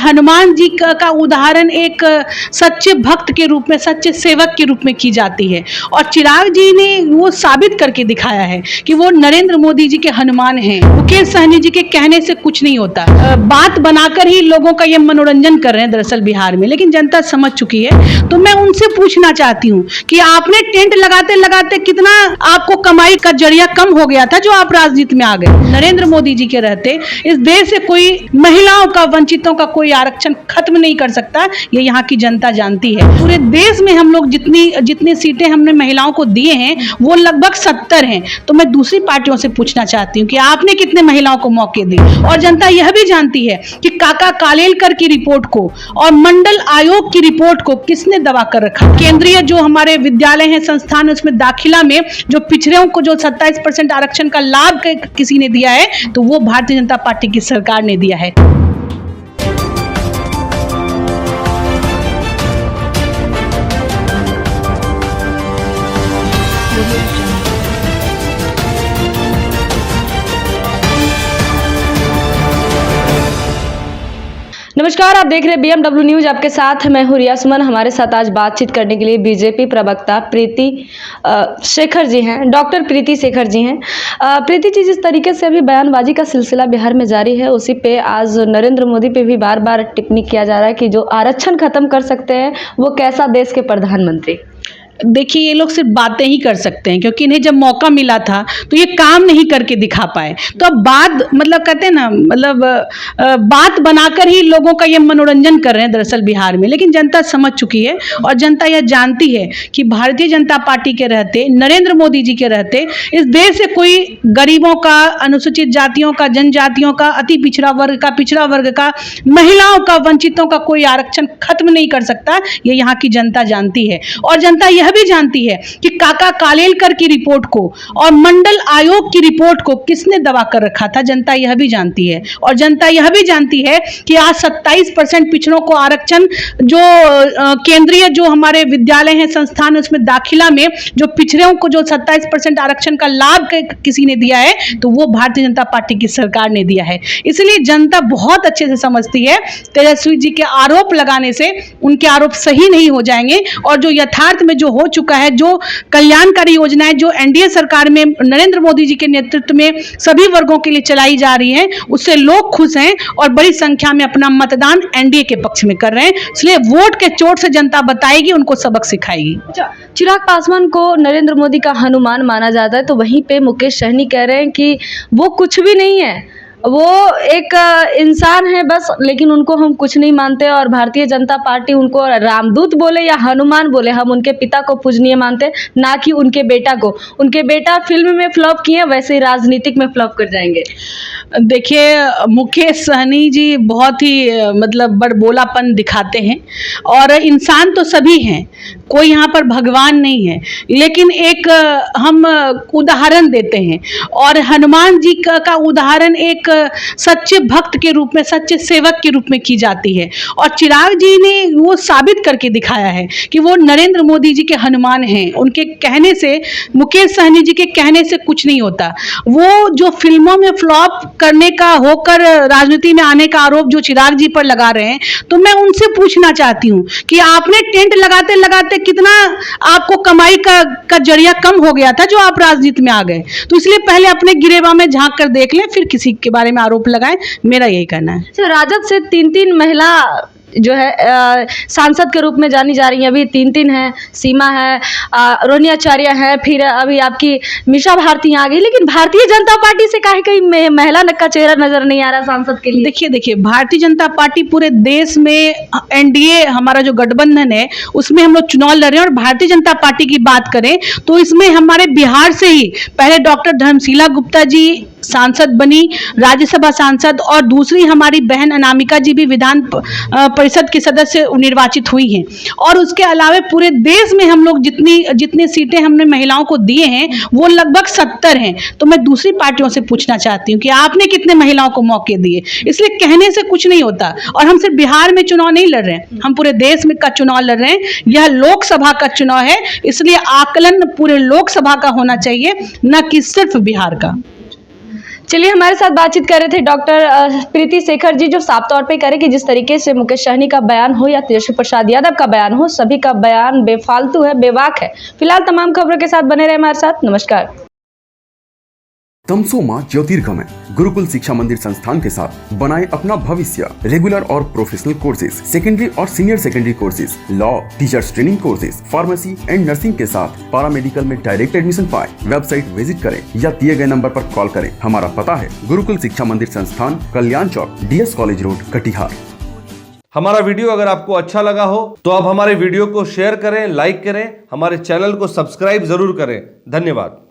हनुमान जी का उदाहरण एक सच्चे भक्त के रूप में, सच्चे सेवक के रूप में की जाती है। और चिराग जी ने वो साबित करके दिखाया है कि वो नरेंद्र मोदी जी के हनुमान हैं। मुकेश सहनी जी के कहने से कुछ नहीं होता, बात बनाकर ही लोगों का ये मनोरंजन कर रहे हैं दरअसल बिहार में, लेकिन जनता समझ चुकी है। तो मैं उनसे पूछना चाहती हूँ कि आपने टेंट लगाते लगाते कितना आपको कमाई का जरिया कम हो गया था जो आप राजनीति में आ गए। नरेंद्र मोदी जी के रहते इस देश से कोई महिलाओं का, वंचितों का कोई आरक्षण खत्म नहीं कर सकता, ये यहाँ की जनता जानती है। पूरे देश में हम लोग जितनी सीटें हमने महिलाओं को दिए हैं वो लगभग 70 हैं। तो मैं दूसरी पार्टियों से पूछना चाहती हूँ कि आपने कितने महिलाओं को मौके दिए। और जनता यह भी जानती है कि काका कालेलकर की रिपोर्ट को और मंडल आयोग की रिपोर्ट को किसने दबा कर रखा। केंद्रीय जो हमारे विद्यालय हैं, संस्थान, उसमें दाखिला में जो पिछड़ों को जो 27% आरक्षण का लाभ किसी ने दिया है तो वो भारतीय जनता पार्टी की सरकार ने दिया है। नमस्कार, आप देख रहे हैं BMW न्यूज। आपके साथ मैं हूं रिया सुमन। हमारे साथ आज बातचीत करने के लिए बीजेपी प्रवक्ता प्रीति शेखर जी हैं, डॉक्टर प्रीति शेखर जी हैं। प्रीति जी, जिस तरीके से अभी बयानबाजी का सिलसिला बिहार में जारी है, उसी पे आज नरेंद्र मोदी पे भी बार बार टिप्पणी किया जा रहा है कि जो आरक्षण खत्म कर सकते हैं वो कैसा देश के प्रधानमंत्री। देखिए, ये लोग सिर्फ बातें ही कर सकते हैं, क्योंकि इन्हें जब मौका मिला था तो ये काम नहीं करके दिखा पाए। तो अब बात, मतलब कहते हैं ना, मतलब बात बनाकर ही लोगों का ये मनोरंजन कर रहे हैं दरअसल बिहार में, लेकिन जनता समझ चुकी है। और जनता यह जानती है कि भारतीय जनता पार्टी के रहते, नरेंद्र मोदी जी के रहते इस देश से कोई गरीबों का, अनुसूचित जातियों का, जनजातियों का, अति पिछड़ा वर्ग का, महिलाओं का, वंचितों का कोई आरक्षण खत्म नहीं कर सकता, ये यहाँ की जनता जानती है। और जनता यह भी जानती है कि काका कालेलकर की रिपोर्ट को और मंडल आयोग की रिपोर्ट को किसने दबा कर रखा था, जनता यह भी जानती है। और जनता यह भी जानती है कि आज 27% पिछड़ों को आरक्षण जो केंद्रीय जो हमारे विद्यालय हैं, संस्थान, उसमें दाखिला में जो पिछड़ों को जो 27% आरक्षण का लाभ किसी ने दिया है तो वो भारतीय जनता पार्टी की सरकार ने दिया है। इसलिए जनता बहुत अच्छे से समझती है, तेजस्वी जी के आरोप लगाने से उनके आरोप सही नहीं हो जाएंगे। और जो यथार्थ में जो हो चुका है, जो कल्याणकारी योजनाएं जो एनडीए सरकार में नरेंद्र मोदी जी के नेतृत्व में सभी वर्गों के लिए चलाई जा रही हैं, उससे लोग खुश हैं और बड़ी संख्या में अपना मतदान एनडीए के पक्ष में कर रहे हैं। इसलिए वोट के चोट से जनता बताएगी, उनको सबक सिखाएगी। चिराग पासवान को नरेंद्र मोदी का हनुमान माना जाता है, तो वहीं पे मुकेश सहनी कह रहे हैं कि वो कुछ भी नहीं है, वो एक इंसान है बस, लेकिन उनको हम कुछ नहीं मानते। और भारतीय जनता पार्टी उनको रामदूत बोले या हनुमान बोले, हम उनके पिता को पूजनीय मानते, ना कि उनके बेटा को। उनके बेटा फिल्म में फ्लॉप किए, वैसे ही राजनीतिक में फ्लॉप कर जाएंगे। देखिए, मुकेश सहनी जी बहुत ही मतलब बड़बोलापन दिखाते हैं। और इंसान तो सभी हैं, कोई यहाँ पर भगवान नहीं है, लेकिन एक हम उदाहरण देते हैं। और हनुमान जी का उदाहरण एक सच्चे भक्त के रूप में, सच्चे सेवक के रूप में की जाती है। और चिराग जी ने वो साबित करके दिखाया है कि वो नरेंद्र मोदी जी के हनुमान हैं। उनके कहने से, मुकेश सहनी जी के कहने से कुछ नहीं होता। वो जो फिल्मों में फ्लॉप करने का होकर राजनीति में आने का आरोप जो चिराग जी पर लगा रहे हैं, तो मैं उनसे पूछना चाहती हूँ कि आपने टेंट लगाते लगाते कितना आपको कमाई का जरिया कम हो गया था जो आप राजनीति में आ गए। तो इसलिए पहले अपने गिरेबा में झांक कर देख लें, फिर किसी के बारे में आरोप लगाएं। मेरा यही कहना है। राजद से 3 महिला जो है सांसद के रूप में जानी जा रही हैं। अभी 3 हैं, सीमा है, रोनी आचार्य है, फिर अभी आपकी मीसा भारती आ गई। लेकिन भारतीय जनता पार्टी से काहे कहीं महिला का चेहरा नजर नहीं आ रहा सांसद के लिए। देखिए, भारतीय जनता पार्टी पूरे देश में, एनडीए हमारा जो गठबंधन है उसमें हम लोग चुनाव लड़ रहे हैं। और भारतीय जनता पार्टी की बात करें तो इसमें हमारे बिहार से ही पहले डॉक्टर धर्मशीला गुप्ता जी सांसद बनी, राज्यसभा सांसद, और दूसरी हमारी बहन अनामिका जी भी विधान परिषद की सदस्य निर्वाचित हुई हैं। और उसके अलावा पूरे देश में हम लोग जितनी सीटें हमने महिलाओं को दिए हैं वो लगभग 70 हैं। तो मैं दूसरी पार्टियों से पूछना चाहती हूँ कि आपने कितने महिलाओं को मौके दिए। इसलिए कहने से कुछ नहीं होता। और हम सिर्फ बिहार में चुनाव नहीं लड़ रहे हैं, हम पूरे देश में का चुनाव लड़ रहे हैं। यह लोकसभा का चुनाव है, इसलिए आकलन पूरे लोकसभा का होना चाहिए, न कि सिर्फ बिहार का। चलिए, हमारे साथ बातचीत कर रहे थे डॉक्टर प्रीति शेखर जी, जो साफ तौर पे करें कि जिस तरीके से मुकेश सहनी का बयान हो या तेजस्वी प्रसाद यादव का बयान हो, सभी का बयान बेफालतू है, बेबाक है। फिलहाल तमाम खबरों के साथ बने रहे हमारे साथ। नमस्कार। तमसो मां ज्योतिर्गमय गुरुकुल शिक्षा मंदिर संस्थान के साथ बनाए अपना भविष्य। रेगुलर और प्रोफेशनल कोर्सेज, सेकेंडरी और senior secondary courses, law, teachers training courses, pharmacy and nursing के साथ पैरामेडिकल में डायरेक्ट एडमिशन पाए। वेबसाइट विजिट करें या दिए गए नंबर पर कॉल करें। हमारा पता है गुरुकुल शिक्षा मंदिर संस्थान, कल्याण चौक, DS कॉलेज रोड, कटिहार। हमारा वीडियो अगर आपको अच्छा लगा हो तो आप हमारे वीडियो को शेयर करें, लाइक करें, हमारे चैनल को सब्सक्राइब जरूर करें। धन्यवाद।